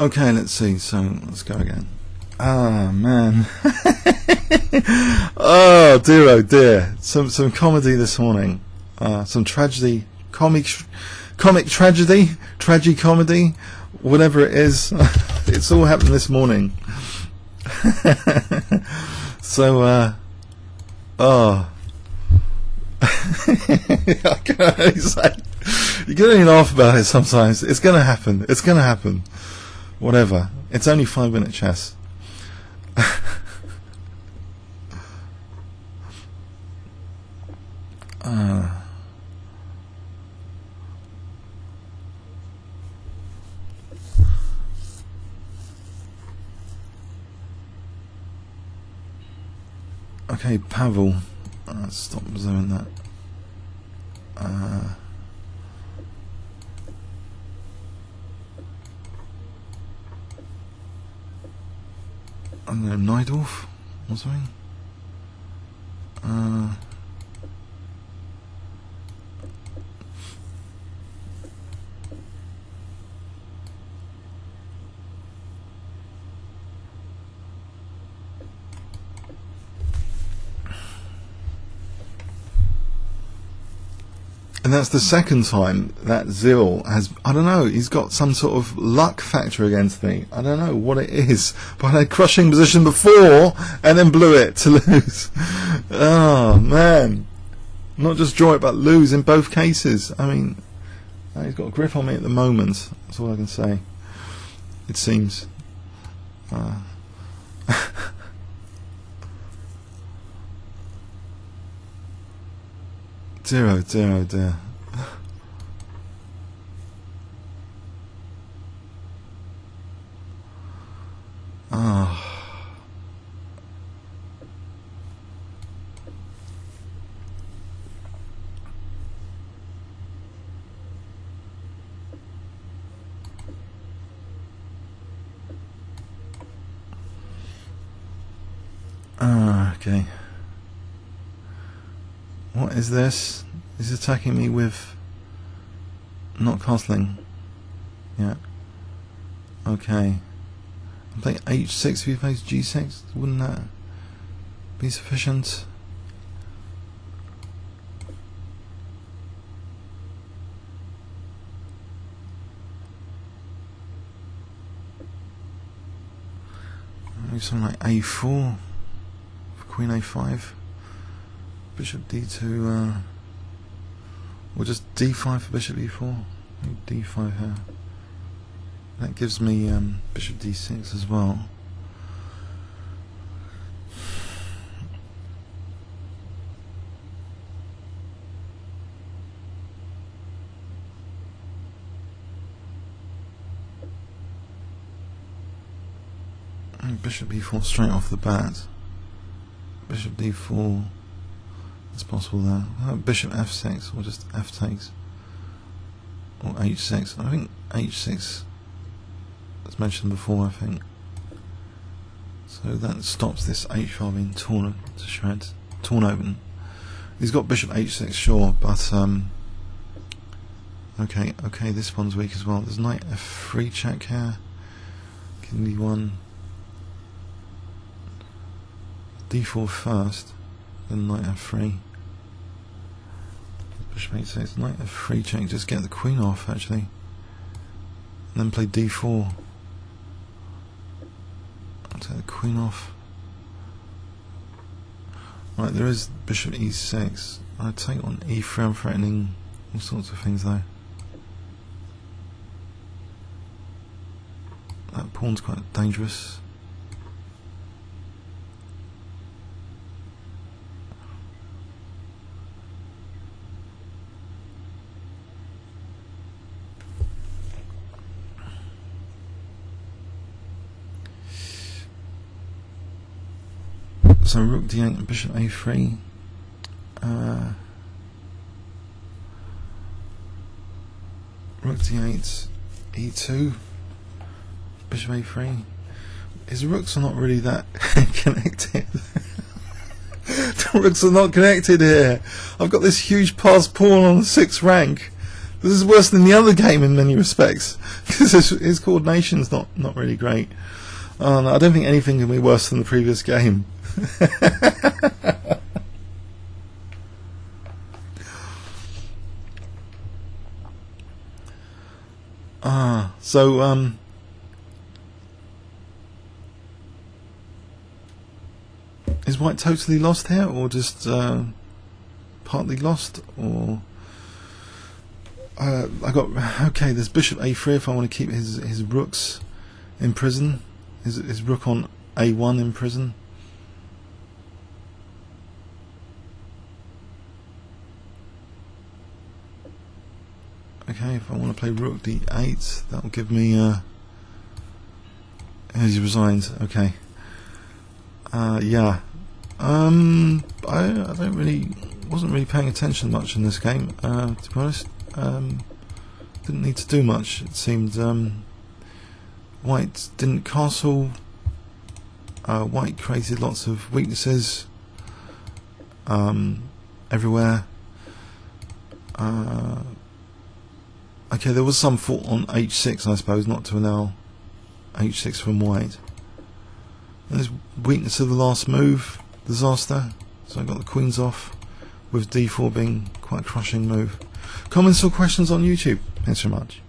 Okay, let's see. So let's go again. Ah, man. Oh dear. Some comedy this morning. Some tragedy, comic tragedy, tragicomedy, whatever it is. It's all happened this morning. So oh. I can only say, you can only laugh about it sometimes. It's gonna happen. It's gonna happen. Whatever. It's only 5-minute chess. Okay, Pavel. Stop doing that. I don't know, Najdorf or something. And that's the second time that Zil has, I don't know, he's got some sort of luck factor against me. I don't know what it is. But I had a crushing position before and then blew it to lose. Oh, man. Not just draw it, but lose in both cases. I mean, he's got a grip on me at the moment. That's all I can say. It seems. Dear. Okay. What is this? He's attacking me with not castling. Yeah. Okay. I'm playing H6 if he plays G6. Wouldn't that be sufficient? Maybe something like A4 for Queen A5. Bishop D2, or just D5 for Bishop E4. Maybe D5 here. That gives me Bishop D6 as well. Bishop E4 straight off the bat. Bishop D4. It's possible there. Bishop F6 or just F takes. Or H6. I think H6 as mentioned before, I think. So that stops this H5 being torn to shreds. Torn open. He's got Bishop H6 sure, but okay, this one's weak as well. There's Knight F3 check here. King D1. D4 first, then Knight F3. Bishop H6, Knight F3 check, just get the queen off actually. And then play D4. I'll take the queen off. Right, there is Bishop E6. I take on E3, I'm threatening all sorts of things though. That pawn's quite dangerous. So Rook D8 and Bishop A3. Rook D8, E2, Bishop A3. His rooks are not really that connected. The rooks are not connected here. I've got this huge passed pawn on the 6th rank. This is worse than the other game in many respects, because his coordination's not really great. No, I don't think anything can be worse than the previous game. So is White totally lost here, or just partly lost, or I got okay? There's Bishop A3 if I want to keep his rooks in prison. His rook on A1 in prison. Okay, if I want to play rook D8, that will give me as he resigns. Okay. Yeah. I wasn't really paying attention much in this game, to be honest. Didn't need to do much. It seemed White didn't castle. White created lots of weaknesses everywhere. Okay, there was some fault on H6, I suppose, not to allow H6 from White. There's weakness of the last move, disaster. So I got the queens off, with D4 being quite a crushing move. Comments or questions on YouTube? Thanks so much.